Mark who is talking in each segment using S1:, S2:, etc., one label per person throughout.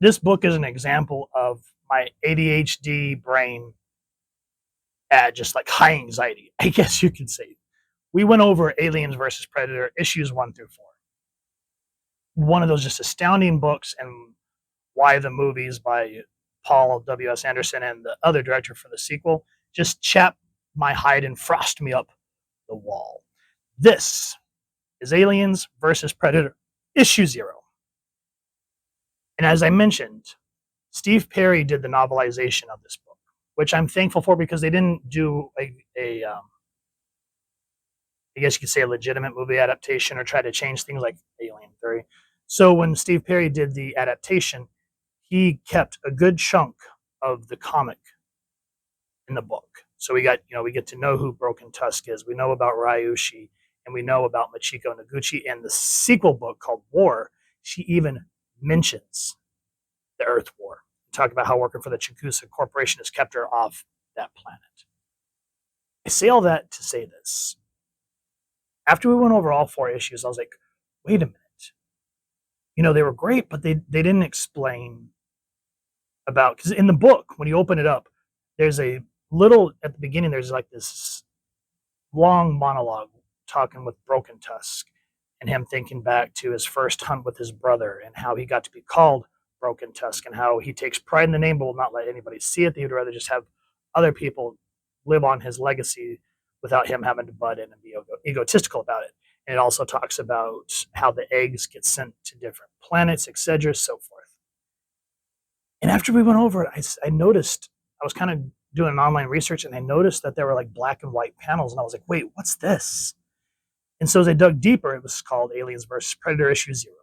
S1: This book is an example of my ADHD brain at just like high anxiety, I guess you could say. We went over Aliens versus Predator issues 1 through 4. One of those just astounding books, and why the movies by Paul W.S. Anderson and the other director for the sequel just chap my hide and frost me up the wall. This is Aliens versus Predator, issue 0. And as I mentioned, Steve Perry did the novelization of this book, which I'm thankful for because they didn't do I guess you could say a legitimate movie adaptation or try to change things like Alien 3. So when Steve Perry did the adaptation, he kept a good chunk of the comic in the book. So we get to know who Broken Tusk is. We know about Ryushi, and we know about Machiko Noguchi. And the sequel book called War, she even mentions the Earth War. Talk about how working for the Chikusa Corporation has kept her off that planet. I say all that to say this. After we went over all 4 issues, I was like, wait a minute. They were great, but they didn't explain about, because in the book, when you open it up, there's a little, at the beginning, there's like this long monologue talking with Broken Tusk and him thinking back to his first hunt with his brother and how he got to be called Broken Tusk and how he takes pride in the name but will not let anybody see it. He would rather just have other people live on his legacy without him having to butt in and be egotistical about it. And it also talks about how the eggs get sent to different planets, etc., so forth. And after we went over it, I noticed, I was kind of doing an online research, and I noticed that there were like black and white panels, and I was like, wait, what's this? And so as I dug deeper, it was called Aliens versus Predator issue 0.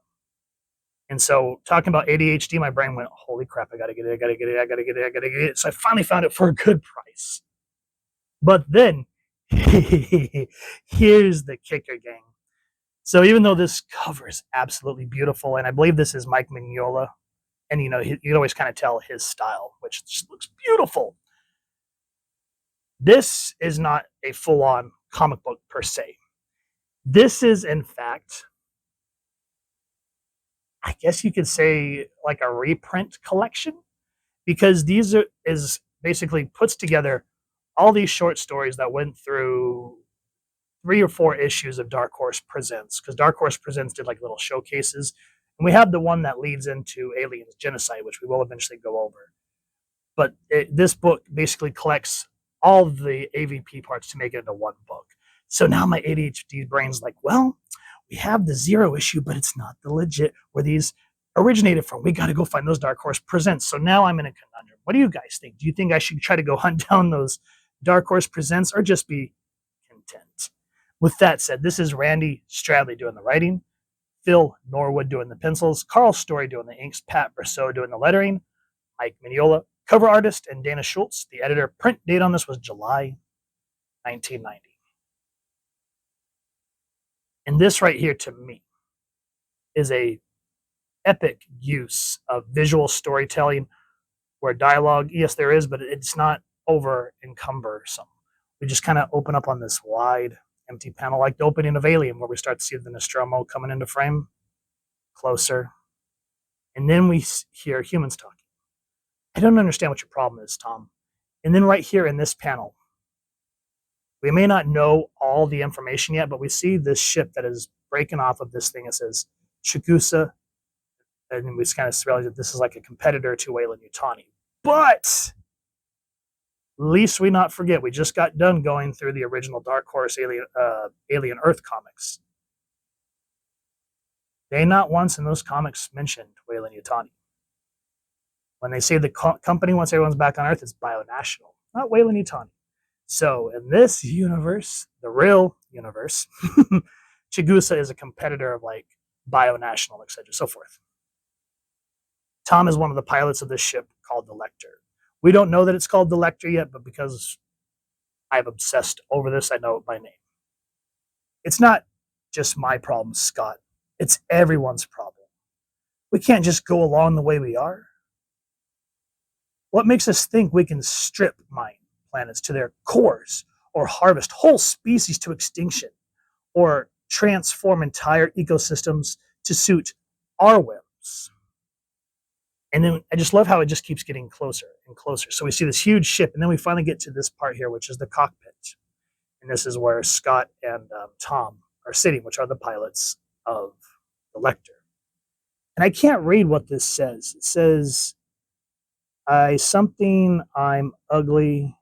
S1: And so talking about ADHD, my brain went, holy crap, I gotta get it. So I finally found it for a good price. But then, here's the kicker, gang. So even though this cover is absolutely beautiful, and I believe this is Mike Mignola, and you can always kind of tell his style, which just looks beautiful. This is not a full-on comic book per se. This is, in fact, I guess you could say like a reprint collection, because is basically puts together all these short stories that went through 3 or 4 issues of Dark Horse Presents, because Dark Horse Presents did like little showcases. And we have the one that leads into Aliens Genocide, which we will eventually go over. But this book basically collects all of the AVP parts to make it into one book. So now my ADHD brain's like, well, we have the 0 issue, but it's not the legit where these originated from. We got to go find those Dark Horse Presents. So now I'm in a conundrum. What do you guys think? Do you think I should try to go hunt down those Dark Horse Presents or just be content? With that said, this is Randy Stradley doing the writing, Phil Norwood doing the pencils, Karl Story doing the inks, Pat Brosseau doing the lettering, Mike Mignola, cover artist, and Dana Schultz, the editor. Print date on this was July 1990. And this right here, to me, is a epic use of visual storytelling where dialogue, yes, there is, but it's not over encumbersome. We just kind of open up on this wide, empty panel, like the opening of Alien, where we start to see the Nostromo coming into frame, closer. And then we hear humans talking. I don't understand what your problem is, Tom. And then right here in this panel, we may not know all the information yet, but we see this ship that is breaking off of this thing. It says Chikusa, and we kind of realize that this is like a competitor to Weyland-Yutani. But least we not forget, we just got done going through the original Dark Horse Alien Earth comics. They not once in those comics mentioned Weyland-Yutani. When they say the company, once everyone's back on Earth, it's Bionational, not Weyland-Yutani. So in this universe, the real universe, Chigusa is a competitor of like Bionational, etc., so forth. Tom is one of the pilots of this ship called the Lector. We don't know that it's called the Lector yet, but because I've obsessed over this, I know it by name. It's not just my problem, Scott. It's everyone's problem. We can't just go along the way we are. What makes us think we can strip mine planets to their cores, or harvest whole species to extinction, or transform entire ecosystems to suit our whims? And then I just love how it just keeps getting closer and closer. So we see this huge ship, and then we finally get to this part here, which is the cockpit. And this is where Scott and Tom are sitting, which are the pilots of the Lector. And I can't read what this says. It says, I'm ugly.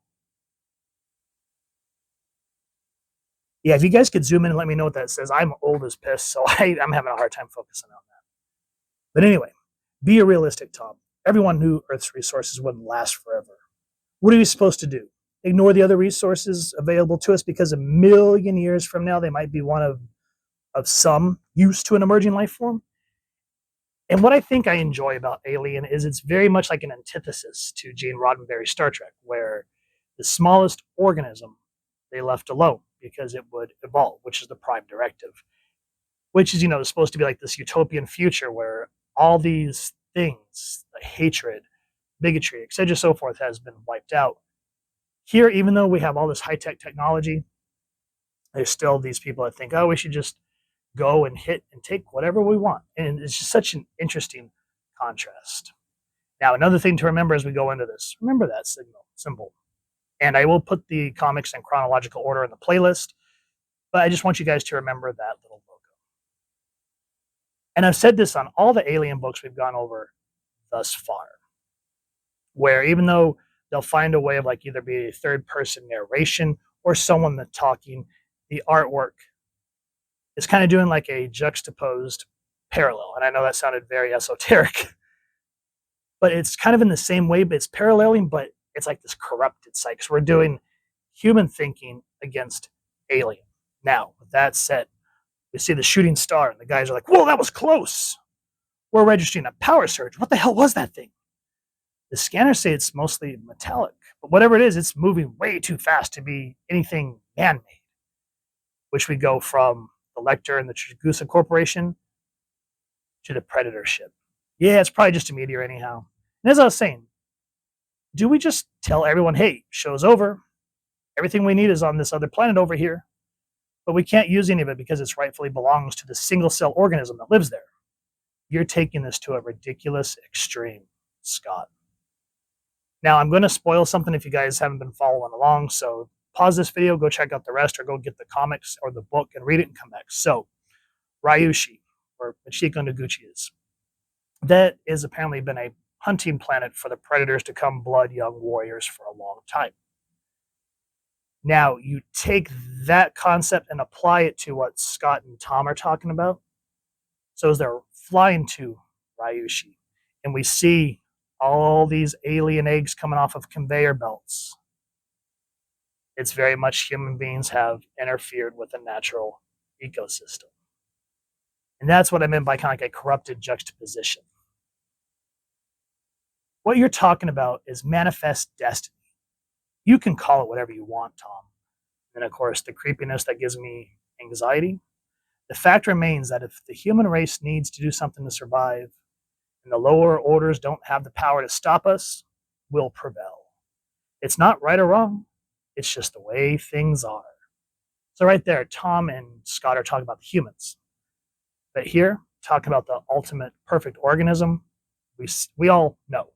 S1: Yeah, if you guys could zoom in and let me know what that says. I'm old as piss, so I'm having a hard time focusing on that. But anyway, be a realistic, Tom. Everyone knew Earth's resources wouldn't last forever. What are we supposed to do? Ignore the other resources available to us because a million years from now, they might be one of some use to an emerging life form? And what I think I enjoy about Alien is it's very much like an antithesis to Gene Roddenberry's Star Trek, where the smallest organism they left alone because it would evolve, which is the prime directive, which is, supposed to be like this utopian future where all these things, like hatred, bigotry, etc., so forth, has been wiped out. Here, even though we have all this high-tech technology, there's still these people that think, oh, we should just go and hit and take whatever we want. And it's just such an interesting contrast. Now, another thing to remember as we go into this, remember that symbol. And I will put the comics in chronological order in the playlist, but I just want you guys to remember that little logo. And I've said this on all the Alien books we've gone over thus far, where even though they'll find a way of like either be a third-person narration or someone that's talking, the artwork is kind of doing like a juxtaposed parallel. And I know that sounded very esoteric, but it's kind of in the same way, but it's paralleling, but it's like this corrupted side because we're doing human thinking against alien. Now, with that said, we see the shooting star and the guys are like, whoa, that was close. We're registering a power surge. What the hell was that thing? The scanners say it's mostly metallic, but whatever it is, it's moving way too fast to be anything man-made, which we go from the Lector and the Chigusa Corporation to the Predator ship. Yeah, it's probably just a meteor anyhow. And as I was saying, do we just tell everyone, hey, show's over. Everything we need is on this other planet over here, but we can't use any of it because it rightfully belongs to the single-cell organism that lives there. You're taking this to a ridiculous extreme, Scott. Now, I'm going to spoil something if you guys haven't been following along, so pause this video, go check out the rest, or go get the comics or the book and read it and come back. So, Ryushi, or Machiko Noguchi is. That has apparently been a hunting planet for the Predators to come blood young warriors for a long time. Now, you take that concept and apply it to what Scott and Tom are talking about. So as they're flying to Ryushi, and we see all these alien eggs coming off of conveyor belts, it's very much human beings have interfered with the natural ecosystem. And that's what I meant by kind of like a corrupted juxtaposition. What you're talking about is manifest destiny. You can call it whatever you want, Tom. And of course, the creepiness that gives me anxiety. The fact remains that if the human race needs to do something to survive, and the lower orders don't have the power to stop us, we'll prevail. It's not right or wrong. It's just the way things are. So right there, Tom and Scott are talking about the humans. But here, talking about the ultimate perfect organism, we all know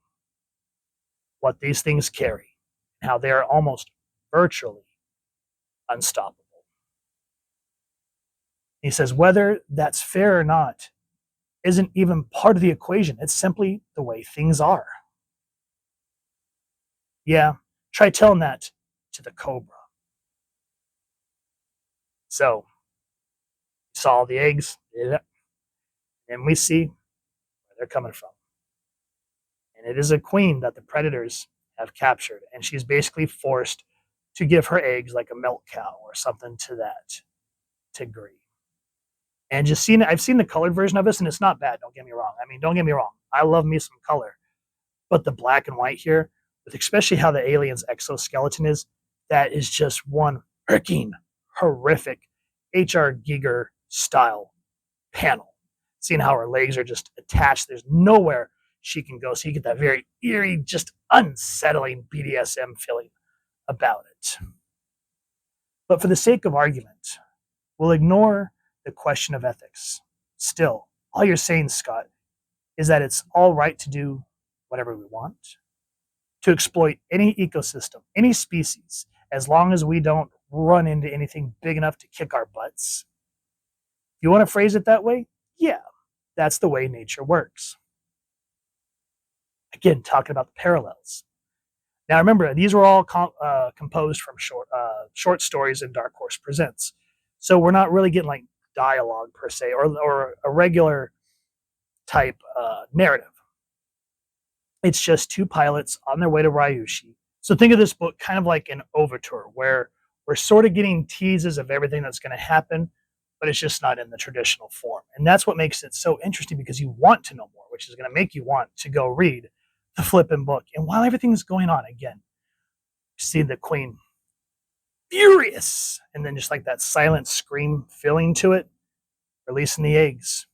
S1: what these things carry, and how they are almost virtually unstoppable. He says whether that's fair or not isn't even part of the equation. It's simply the way things are. Yeah, try telling that to the Cobra. So, saw the eggs, and we see where they're coming from. And it is a queen that the Predators have captured, and she's basically forced to give her eggs like a milk cow or something to that degree. And just seeing it, I've seen the colored version of this, and it's not bad. Don't get me wrong. I mean, don't get me wrong. I love me some color, but the black and white here, with especially how the alien's exoskeleton is, that is just one freaking horrific H.R. Giger style panel. Seeing how her legs are just attached, there's nowhere she can go. So you get that very eerie, just unsettling BDSM feeling about it. But for the sake of argument, we'll ignore the question of ethics. Still, all you're saying, Scott, is that it's all right to do whatever we want, to exploit any ecosystem, any species, as long as we don't run into anything big enough to kick our butts. If you want to phrase it that way, yeah, that's the way nature works. Again, talking about the parallels. Now remember, these were all composed from short stories in Dark Horse Presents. So we're not really getting like dialogue per se, or a regular type narrative. It's just two pilots on their way to Ryushi. So think of this book kind of like an overture, where we're sort of getting teases of everything that's going to happen, but it's just not in the traditional form. And that's what makes it so interesting, because you want to know more, which is going to make you want to go read the flipping book. And while everything's going on, again, you see the queen furious, and then just like that silent scream feeling to it, releasing the eggs.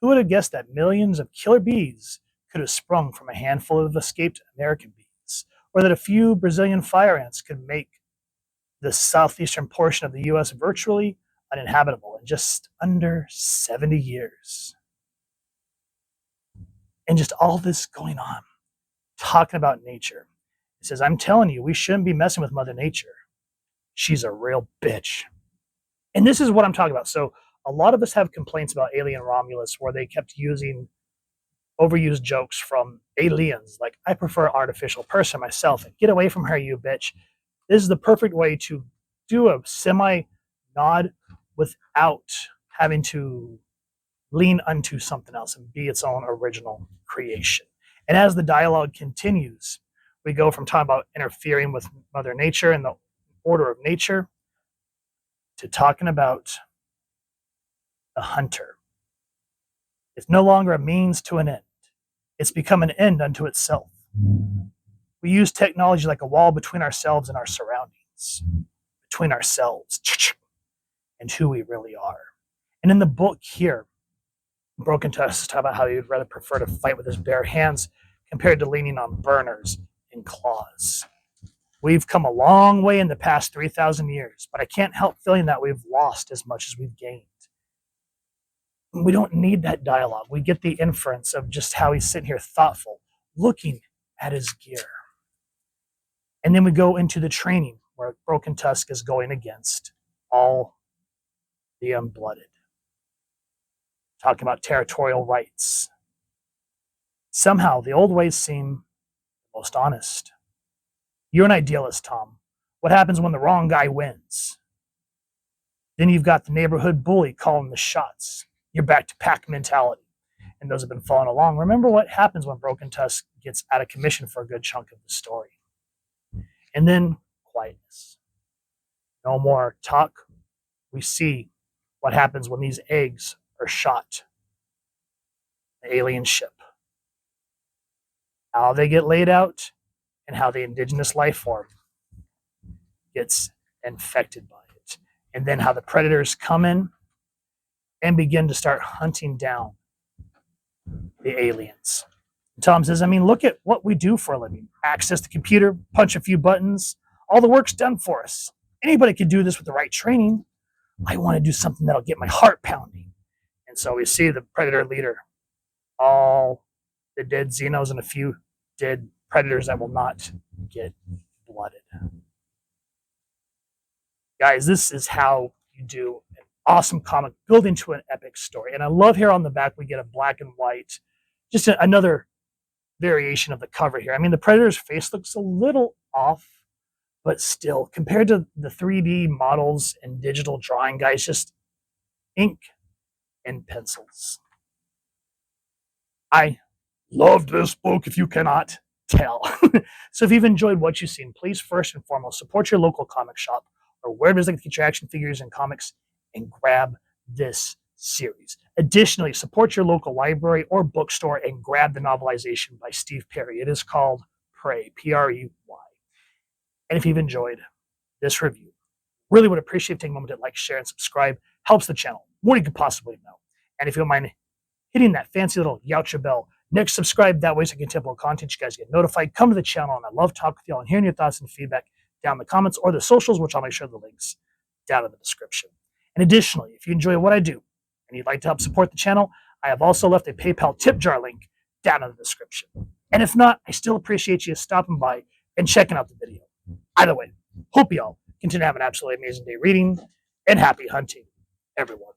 S1: Who would have guessed that millions of killer bees could have sprung from a handful of escaped American bees, or that a few Brazilian fire ants could make the southeastern portion of the U.S. virtually uninhabitable in just under 70 years. And just all this going on, talking about nature. It says, I'm telling you, we shouldn't be messing with Mother Nature. She's a real bitch. And this is what I'm talking about. So a lot of us have complaints about Alien Romulus, where they kept using overused jokes from aliens, like, I prefer artificial person myself, and get away from her, you bitch. This is the perfect way to do a semi-nod without having to lean unto something else and be its own original creation. And as the dialogue continues, we go from talking about interfering with Mother Nature and the order of nature to talking about the hunter. It's no longer a means to an end. It's become an end unto itself. We use technology like a wall between ourselves and our surroundings, between ourselves and who we really are. And in the book here, Broken Tusk talks about how he would rather prefer to fight with his bare hands compared to leaning on burners and claws. We've come a long way in the past 3,000 years, but I can't help feeling that we've lost as much as we've gained. We don't need that dialogue. We get the inference of just how he's sitting here thoughtful, looking at his gear. And then we go into the training, where Broken Tusk is going against all the unblooded, talking about territorial rights. Somehow, the old ways seem most honest. You're an idealist, Tom. What happens when the wrong guy wins? Then you've got the neighborhood bully calling the shots. You're back to pack mentality. And those have been following along. Remember what happens when Broken Tusk gets out of commission for a good chunk of the story. And then quietness. No more talk. We see what happens when these eggs are shot. The alien ship. How they get laid out, and how the indigenous life form gets infected by it. And then how the predators come in and begin to start hunting down the aliens. And Tom says, I mean, look at what we do for a living. Access the computer, punch a few buttons, all the work's done for us. Anybody could do this with the right training. I want to do something that'll get my heart pounding. And so we see the predator leader, all the dead Xenos and a few dead predators that will not get blooded. Guys, this is how you do an awesome comic built into an epic story. And I love here on the back we get a black and white, just another variation of the cover here. I mean, the predator's face looks a little off, but still, compared to the 3D models and digital drawing, guys, just ink and pencils. I loved this book, if you cannot tell. So if you've enjoyed what you've seen, please first and foremost support your local comic shop or wherever it is like to get your action figures and comics, and grab this series. Additionally, support your local library or bookstore and grab the novelization by Steve Perry. It is called Prey, P-R-E-Y. And if you've enjoyed this review, really would appreciate taking a moment to like, share, and subscribe. Helps the channel more than you could possibly know. And if you don't mind hitting that fancy little Yautja bell next, subscribe. That way so I can tip more content. You guys get notified. Come to the channel, and I love talking with y'all and hearing your thoughts and feedback down in the comments or the socials, which I'll make sure the links down in the description. And additionally, if you enjoy what I do and you'd like to help support the channel, I have also left a PayPal tip jar link down in the description. And if not, I still appreciate you stopping by and checking out the video. Either way, hope y'all continue to have an absolutely amazing day reading, and happy hunting, everyone.